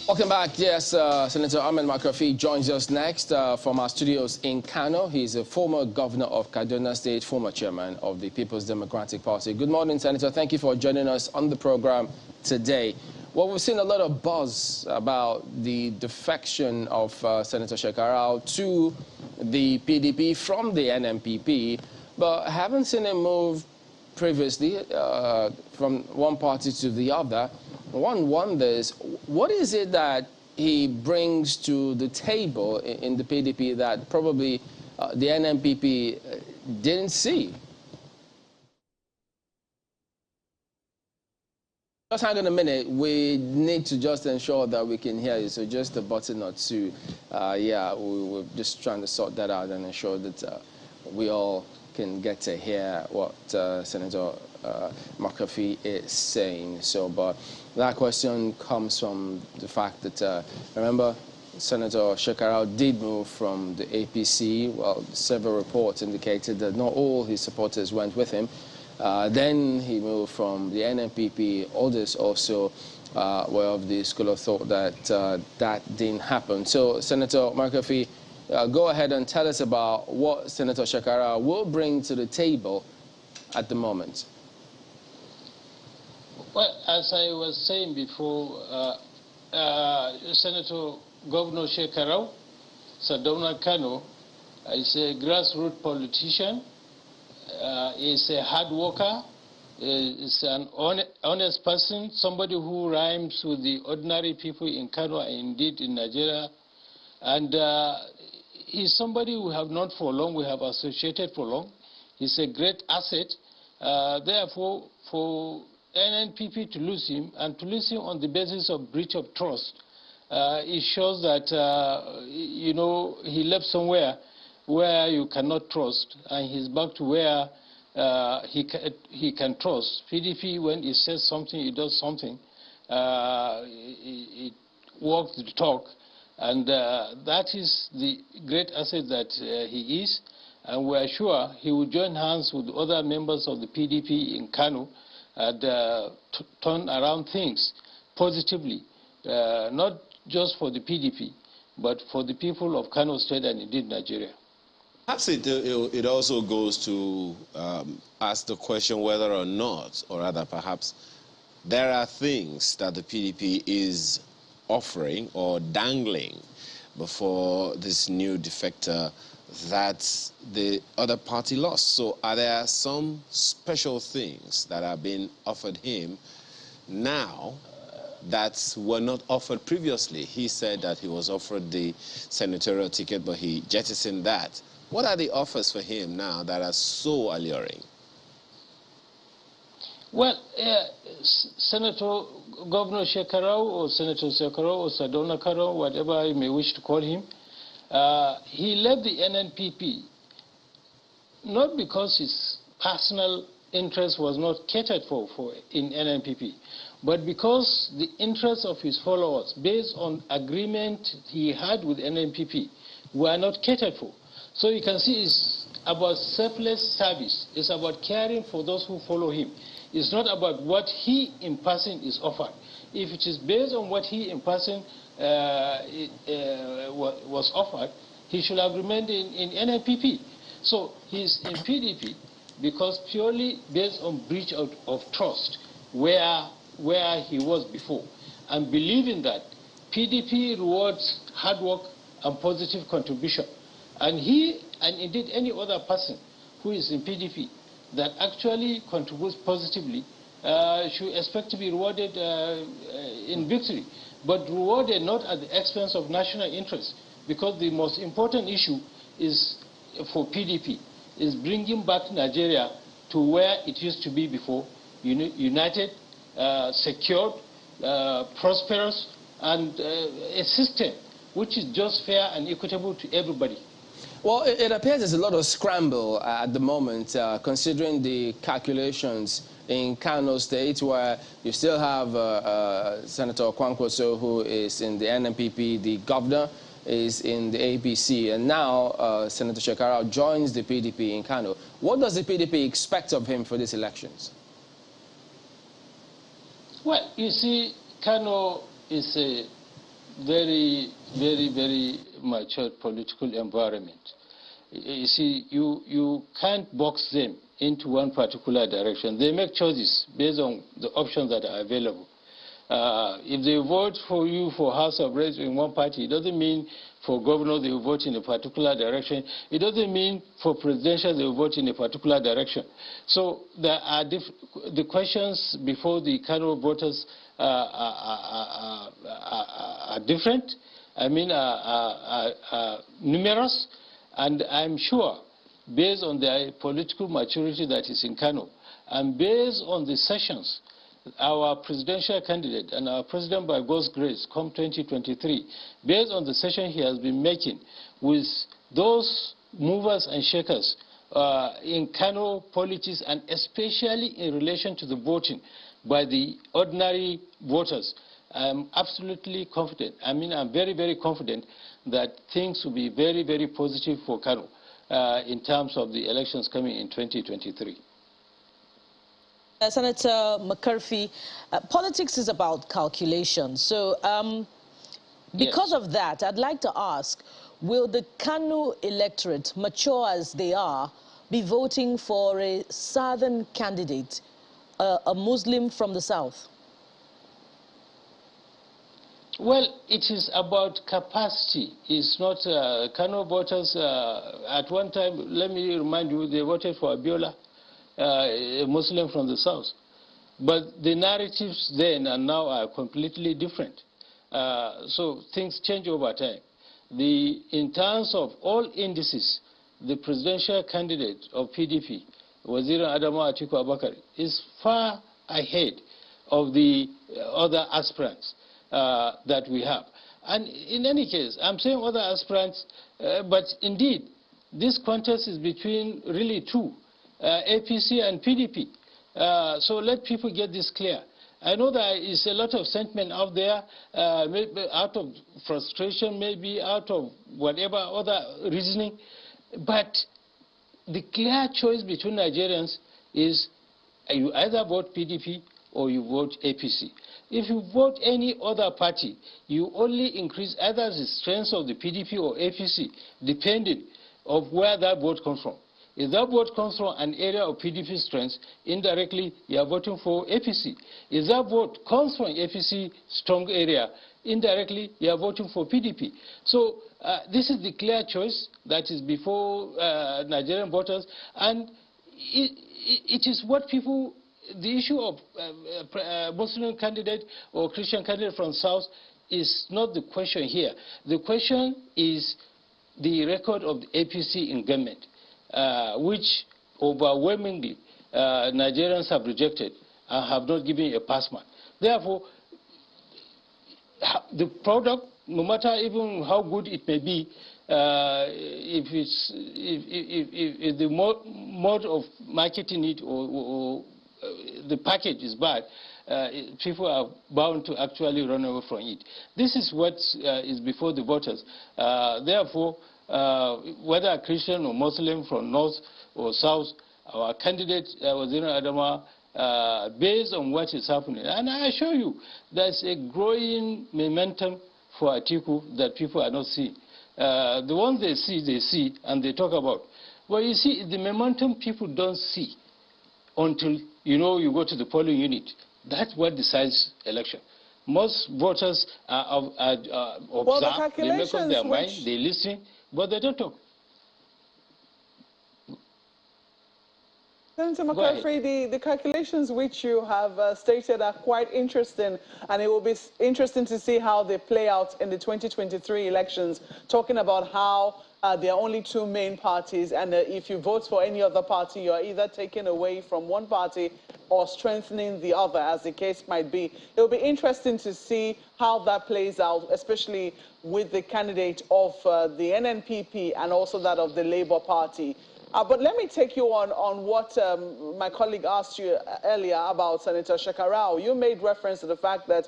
Welcome back. Yes, Senator Makarfi joins us next from our studios in Kano. He's a former governor of Kaduna State, former chairman of the People's Democratic Party. Good morning, Senator. Thank you for joining us on the program today. Well, we've seen a lot of buzz about the defection of Senator Shekarau to the PDP from the NNPP, but haven't seen him move previously from one party to the other. One wonders, what is it that he brings to the table in the PDP that probably the NNPP didn't see? Just hang on a minute. We need to just ensure that we can hear you. So just a button or two. Yeah, we're just trying to sort that out and ensure that we all can get to hear what Senator Makarfi is saying. So, but that question comes from the fact that, remember, Senator Shekarau did move from the APC. Well, several reports indicated that not all his supporters went with him. Then he moved from the NNPP. Others also were of the school of thought that that didn't happen. So, Senator Makarfi, go ahead and tell us about what Senator Shekarau will bring to the table at the moment. Well, as I was saying before, Senator Governor Shekarau, Sardauna Kano, is a grassroots politician, is a hard worker, is an honest person, somebody who rhymes with the ordinary people in Kano and indeed in Nigeria. And he's somebody we have known for long, we have associated for long. He's a great asset. Therefore, for NNPP to lose him, and to lose him on the basis of breach of trust, it shows that, you know, he left somewhere where you cannot trust, and he's back to where he can trust. PDP, when he says something, he does something. It walks the talk, and that is the great asset that he is, and we are sure he will join hands with other members of the PDP in Kano and turn around things positively, not just for the PDP, but for the people of Kano State and indeed Nigeria. Perhaps it also goes to ask the question whether or not, or rather perhaps, there are things that the PDP is offering or dangling before this new defector that the other party lost. So are there some special things that are being offered him now that were not offered previously? He said that he was offered the senatorial ticket, but he jettisoned that. What are the offers for him now that are so alluring? Well, Senator Governor Shekarau or Senator Shekarau or Sardauna Kano, whatever you may wish to call him, he left the NNPP not because his personal interest was not catered for in NNPP, but because the interests of his followers, based on agreement he had with NNPP, were not catered for. So you can see it's about selfless service. It's about caring for those who follow him. It's not about what he in person is offered. If it is based on what he in person was offered, he should have remained in NNPP. So he's in PDP because purely based on breach of trust where he was before, and believing that PDP rewards hard work and positive contribution. And he, and indeed any other person who is in PDP that actually contributes positively should expect to be rewarded in victory, but rewarded not at the expense of national interest, because the most important issue is for PDP is bringing back Nigeria to where it used to be before, united, secured, prosperous, and a system which is just fair and equitable to everybody. Well, it appears there's a lot of scramble at the moment, considering the calculations in Kano State, where you still have Senator Kwankwaso, who is in the NNPP, the governor is in the APC, and now Senator Shekarau joins the PDP in Kano. What does the PDP expect of him for these elections? Well, you see, Kano is a very, very, very mature political environment. You see, you can't box them into one particular direction. They make choices based on the options that are available. If they vote for you for House of Reps in one party, it doesn't mean for governor they will vote in a particular direction. It doesn't mean for presidential they will vote in a particular direction. So there are the questions before the Kano voters are different. I mean, are numerous, and I'm sure, based on the political maturity that is in Kano, and based on the sessions our presidential candidate and our president, by God's grace, come 2023, based on the session he has been making with those movers and shakers in Kano politics, and especially in relation to the voting by the ordinary voters, I'm absolutely confident. I mean, I'm very, very confident that things will be very, very positive for Kano in terms of the elections coming in 2023. Senator Makarfi, politics is about calculation. So because of that, I'd like to ask, will the Kano electorate, mature as they are, be voting for a southern candidate, a Muslim from the south? Well, it is about capacity. It's not Kano voters. At one time, let me remind you, they voted for Abiola, a Muslim from the south. But the narratives then and now are completely different. So things change over time. In terms of all indices, the presidential candidate of PDP, Wazir Adama Atiku Abakari, is far ahead of the other aspirants that we have. And in any case, I'm saying other aspirants, but indeed, this contest is between really two, APC and PDP. So let people get this clear. I know there is a lot of sentiment out there, maybe out of frustration, maybe out of whatever other reasoning, but the clear choice between Nigerians is you either vote PDP or you vote APC. If you vote any other party, you only increase either the strength of the PDP or APC, depending on where that vote comes from. If that vote comes from an area of PDP strength, indirectly you are voting for APC. If that vote comes from APC strong area, indirectly you are voting for PDP. So this is the clear choice that is before Nigerian voters, and it is what people, the issue of Muslim candidate or Christian candidate from South is not the question here. The question is the record of the APC in government, which overwhelmingly Nigerians have rejected and have not given a pass mark. Therefore, the product, no matter even how good it may be, if the mode of marketing it or the package is bad, people are bound to actually run away from it. This is what is before the voters. Therefore, whether a Christian or Muslim from north or south, our candidate, Wazir Adama, based on what is happening, and I assure you, there's a growing momentum for Atiku that people are not seeing. The ones they see, and they talk about. Well, you see, the momentum people don't see until, you know, you go to the polling unit. That's what decides election. Most voters are observe, they make up their mind, they listen, but they don't talk. Senator Makarfi, the calculations which you have stated are quite interesting, and it will be interesting to see how they play out in the 2023 elections, talking about how there are only two main parties, and if you vote for any other party, you're either taking away from one party or strengthening the other, as the case might be. It will be interesting to see how that plays out, especially with the candidate of the NNPP and also that of the Labour Party. But let me take you on what my colleague asked you earlier about Senator Shekarau. You made reference to the fact that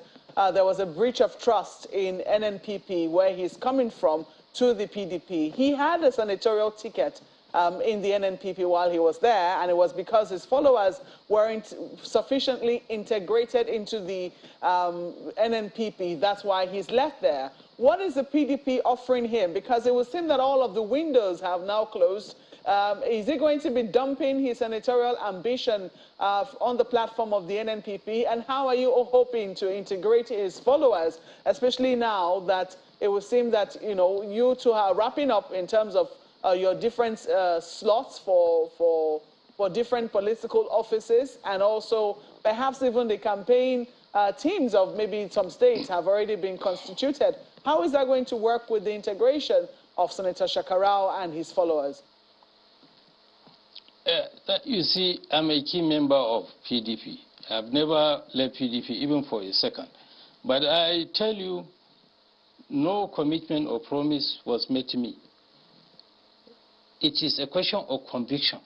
there was a breach of trust in NNPP, where he's coming from, to the PDP. He had a senatorial ticket in the NNPP while he was there, and it was because his followers weren't sufficiently integrated into the NNPP. That's why he's left there. What is the PDP offering him? Because it would seem that all of the windows have now closed. Is he going to be dumping his senatorial ambition on the platform of the NNPP? And how are you hoping to integrate his followers, especially now that it would seem that, you two are wrapping up in terms of your different slots for different political offices, and also perhaps even the campaign teams of maybe some states have already been constituted. How is that going to work with the integration of Senator Shekarau and his followers? You see, I'm a key member of PDP. I've never left PDP even for a second. But I tell you, no commitment or promise was made to me. It is a question of conviction.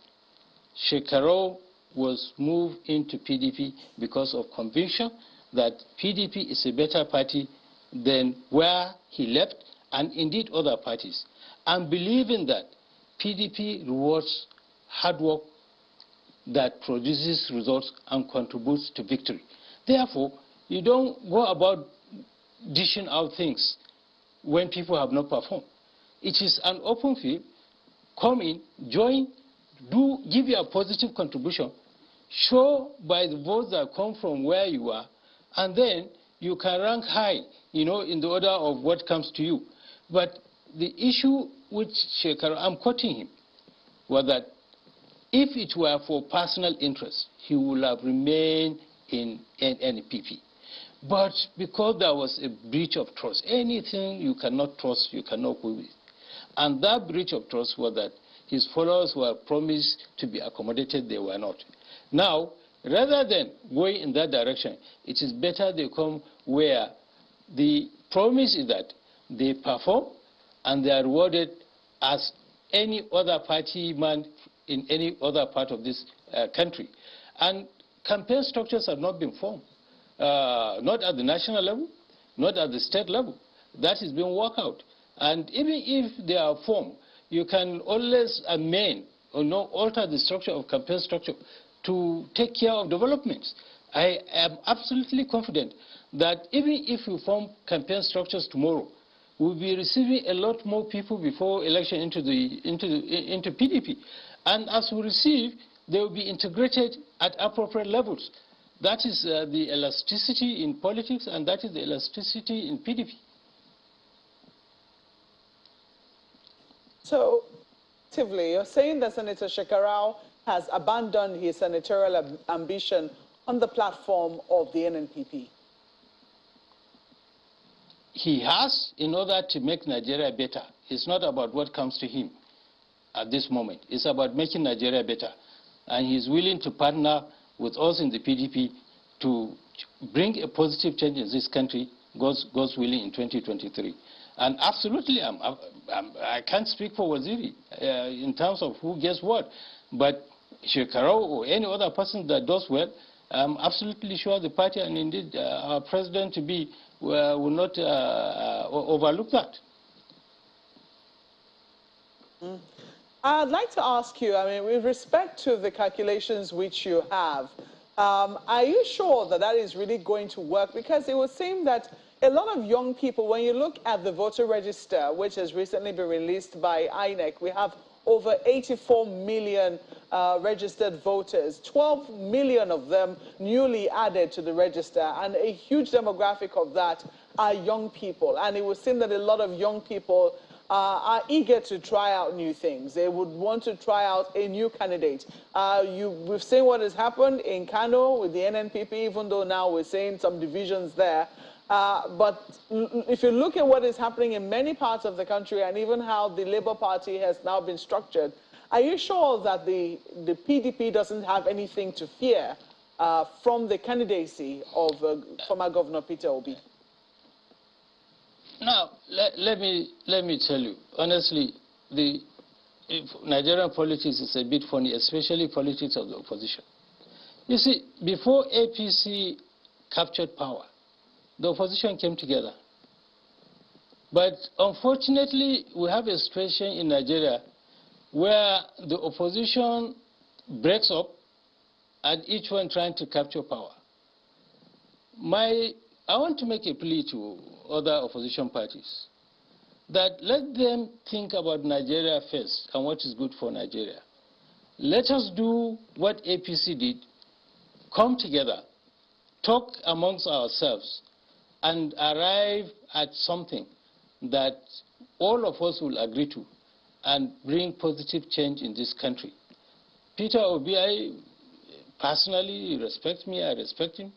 Shekarau was moved into PDP because of conviction that PDP is a better party than where he left, and indeed other parties. And believing that PDP rewards hard work that produces results and contributes to victory. Therefore, you don't go about dishing out things when people have not performed. It is an open field. Come in, join, give your positive contribution, show by the votes that come from where you are, and then you can rank high, in the order of what comes to you. But the issue with Shekarau, I'm quoting him, was that if it were for personal interest, he would have remained in NPP. But because there was a breach of trust, anything you cannot trust, you cannot go with. And that breach of trust was that his followers were promised to be accommodated, they were not. Now, rather than going in that direction, it is better they come where the promise is that they perform and they are rewarded as any other party man in any other part of this country. And campaign structures have not been formed, not at the national level, not at the state level. That is being worked out. And even if they are formed, you can always amend or alter the structure of campaign structure to take care of developments. I am absolutely confident that even if we form campaign structures tomorrow, we'll be receiving a lot more people before election into PDP. And as we receive, they will be integrated at appropriate levels. That is the elasticity in politics, and that is the elasticity in PDP. So, you're saying that Senator Shekarau has abandoned his senatorial ambition on the platform of the NNPP? He has, in order to make Nigeria better. It's not about what comes to him at this moment. It's about making Nigeria better. And he's willing to partner with us in the PDP to bring a positive change in this country, God's willing, in 2023. And absolutely, I can't speak for Waziri in terms of who gets what. But Shekarau or any other person that does well, I'm absolutely sure the party and indeed our president to be will not overlook that. I'd like to ask you, with respect to the calculations which you have, are you sure that that is really going to work? Because it would seem that a lot of young people, when you look at the voter register, which has recently been released by INEC, we have over 84 million registered voters, 12 million of them newly added to the register, and a huge demographic of that are young people. And it would seem that a lot of young people are eager to try out new things. They would want to try out a new candidate. We've seen what has happened in Kano with the NNPP, even though now we're seeing some divisions there. But if you look at what is happening in many parts of the country and even how the Labour Party has now been structured, are you sure that the PDP doesn't have anything to fear from the candidacy of former Governor Peter Obi? Now, let me tell you, honestly, Nigerian politics is a bit funny, especially politics of the opposition. You see, before APC captured power, the opposition came together. But unfortunately, we have a situation in Nigeria where the opposition breaks up and each one trying to capture power. I want to make a plea to other opposition parties that let them think about Nigeria first and what is good for Nigeria. Let us do what APC did, come together, talk amongst ourselves, and arrive at something that all of us will agree to and bring positive change in this country. Peter Obi, I personally respect me, I respect him.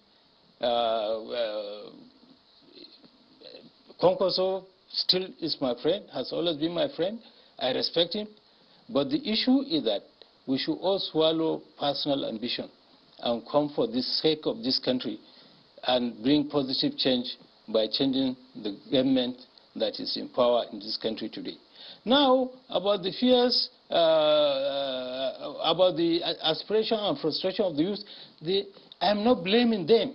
Kwankwaso still is my friend, has always been my friend. I respect him. But the issue is that we should all swallow personal ambition and come for the sake of this country and bring positive change by changing the government that is in power in this country today. Now, about the fears, about the aspiration and frustration of the youth, I am not blaming them,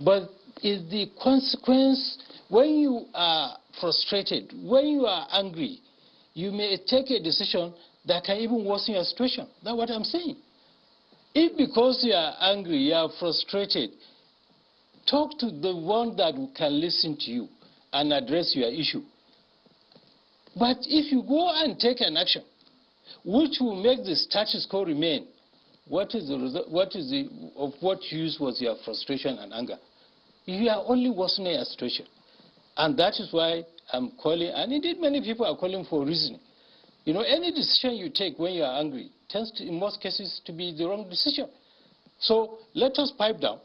but it's the consequence. When you are frustrated, when you are angry, you may take a decision that can even worsen your situation. That's what I'm saying. If because you are angry, you are frustrated, talk to the one that can listen to you and address your issue. But if you go and take an action which will make the status quo remain, what is the result, of what use was your frustration and anger? You are only worsening your situation. And that is why I'm calling, and indeed many people are calling for reasoning. You know, any decision you take when you are angry tends to, in most cases, to be the wrong decision. So let us pipe down.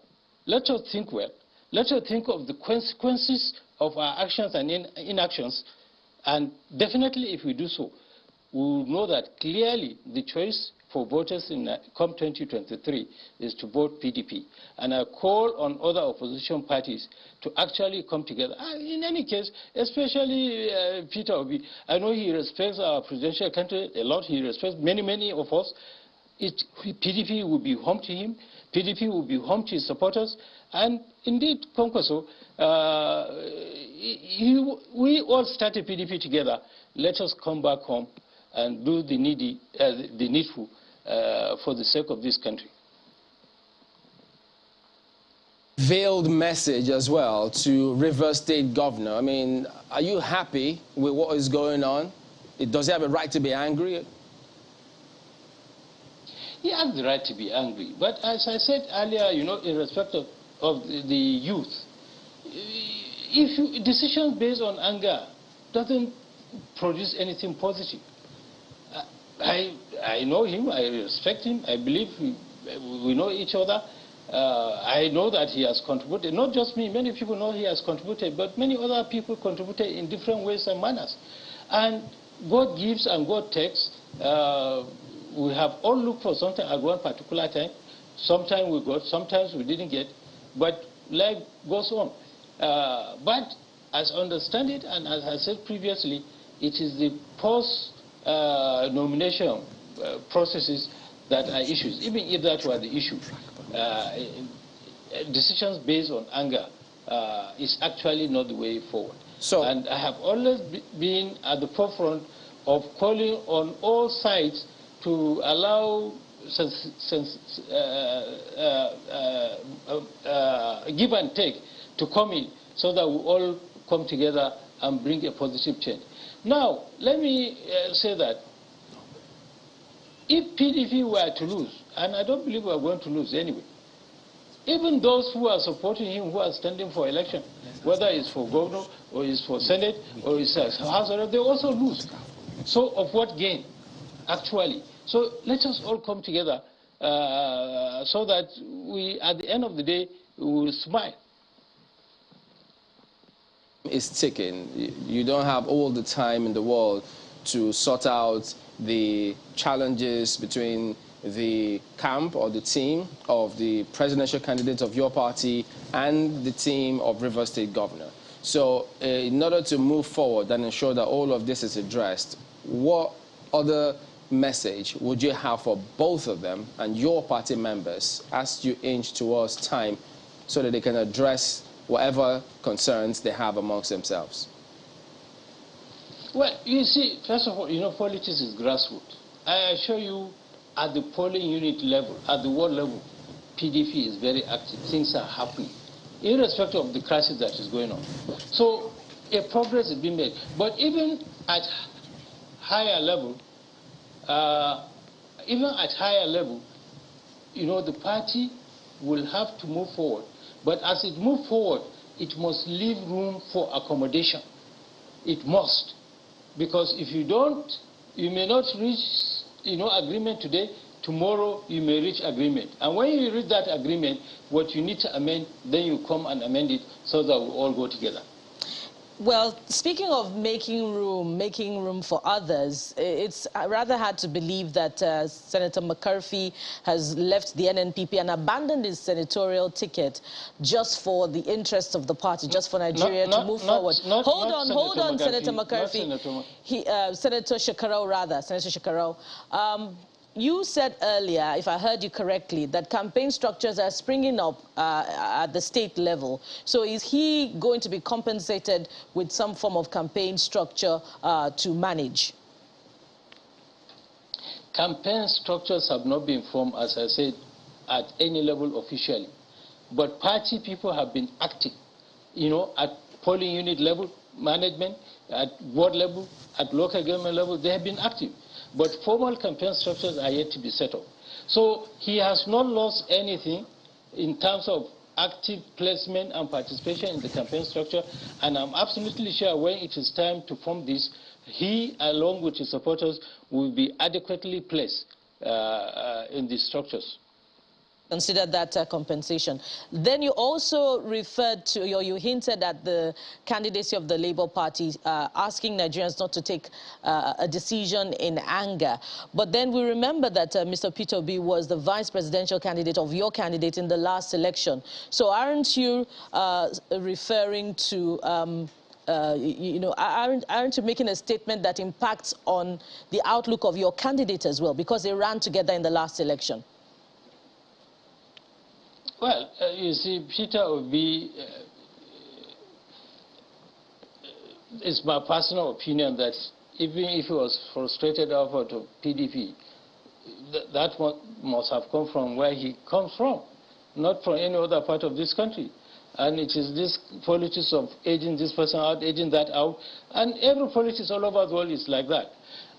Let us think well. Let us think of the consequences of our actions and inactions. And definitely, if we do so, we will know that clearly the choice for voters in come 2023 is to vote PDP. And I call on other opposition parties to actually come together. In any case, especially Peter Obi, I know he respects our presidential candidate a lot. He respects many of us. PDP will be home to him. PDP will be home to his supporters. And indeed, Kwankwaso, we all started PDP together. Let us come back home and do the needful for the sake of this country. Veiled message as well to Rivers State Governor. I mean, are you happy with what is going on? Does he have a right to be angry? He has the right to be angry. But as I said earlier, you know, in respect of the youth, decisions based on anger doesn't produce anything positive. I know him, I respect him, I believe we know each other. I know that he has contributed, not just me, many people know he has contributed, but many other people contributed in different ways and manners. And God gives and God takes. We have all looked for something at one particular time. Sometimes we got, sometimes we didn't get, but life goes on. But as I understand it, and as I said previously, it is the post-nomination processes that are issues. Even if that were the issue, decisions based on anger is actually not the way forward. So, and I have always been at the forefront of calling on all sides to allow give and take to come in so that we all come together and bring a positive change. Now, let me say that if PDP were to lose, and I don't believe we are going to lose anyway, even those who are supporting him, who are standing for election, whether it's for governor or it's for Senate or it's House, they also lose. So of what gain, actually? So let us all come together so that we, at the end of the day, we will smile. It's ticking. You don't have all the time in the world to sort out the challenges between the camp or the team of the presidential candidate of your party and the team of Rivers State Governor. So in order to move forward and ensure that all of this is addressed, what other message would you have for both of them and your party members as you inch towards time so that they can address whatever concerns they have amongst themselves? Well, you see, first of all, you know, politics is grassroots. I assure you, at the polling unit level, at the ward level, PDP is very active. Things are happening, irrespective of the crisis that is going on. So a progress is being made. But even at higher level, you know, the party will have to move forward. But as it moves forward, it must leave room for accommodation. It must. Because if you don't, you may not reach, you know, agreement today. Tomorrow you may reach agreement. And when you reach that agreement, what you need to amend, then you come and amend it so that we all go together. Well, speaking of making room for others, it's rather hard to believe that Senator Makarfi has left the NNPP and abandoned his senatorial ticket just for the interests of the party, just for Nigeria to move forward. Hold on, Senator Makarfi. Senator Shekarau, Senator Shekarau. You said earlier, if I heard you correctly, that campaign structures are springing up at the state level. So is he going to be compensated with some form of campaign structure to manage? Campaign structures have not been formed, as I said, at any level officially. But party people have been active, you know, at polling unit level, management, at ward level, at local government level, they have been active. But formal campaign structures are yet to be set up. So he has not lost anything in terms of active placement and participation in the campaign structure. And I'm absolutely sure when it is time to form this, he, along with his supporters, will be adequately placed in these structures. Consider that compensation. Then you also referred to, you hinted at the candidacy of the Labour Party, asking Nigerians not to take a decision in anger. But then we remember that Mr. Peter Obi was the vice presidential candidate of your candidate in the last election. So aren't you referring to, you know, aren't you making a statement that impacts on the outlook of your candidate as well, because they ran together in the last election? Well, you see, Peter Obi, it's my personal opinion that even if he was frustrated over to PDP, that must have come from where he comes from, not from any other part of this country. And it is this politics of aging this person out, aging that out, and every politics all over the world is like that.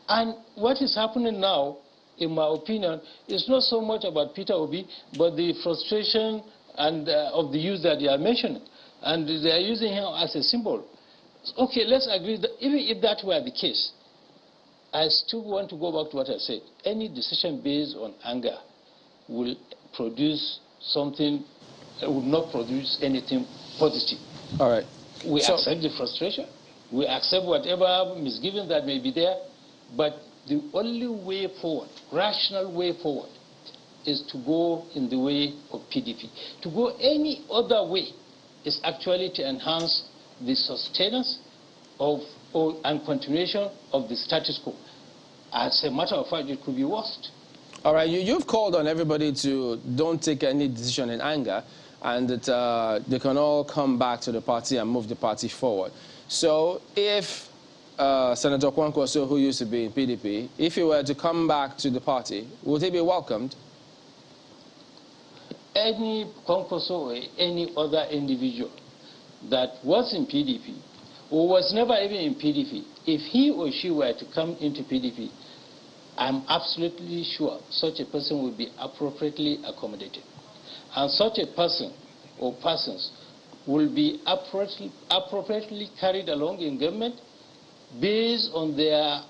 And what is happening now, in my opinion, it's not so much about Peter Obi, but the frustration and of the youth that they are mentioning. And they are using him as a symbol. Okay, let's agree that even if that were the case, I still want to go back to what I said. Any decision based on anger will produce something, will not produce anything positive. All right. We accept the frustration. We accept whatever misgiving that may be there, but the only way forward, rational way forward, is to go in the way of PDP. To go any other way is actually to enhance the sustenance of and continuation of the status quo. As a matter of fact, it could be worse. All right, you've called on everybody to don't take any decision in anger, and that they can all come back to the party and move the party forward. So if Senator Kwankwaso, who used to be in PDP, if he were to come back to the party, would he be welcomed? Any Kwankwaso or any other individual that was in PDP or was never even in PDP, if he or she were to come into PDP, I'm absolutely sure such a person will be appropriately accommodated. And such a person or persons will be appropriately carried along in government based on their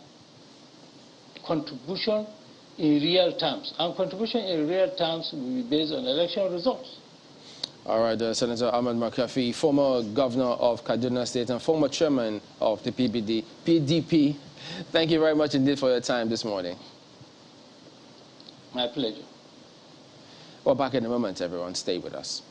contribution in real terms. And contribution in real terms will be based on election results. All right, Senator Ahmed Makarfi, former governor of Kaduna State and former chairman of the PDP. Thank you very much indeed for your time this morning. My pleasure. Well, back in a moment, everyone. Stay with us.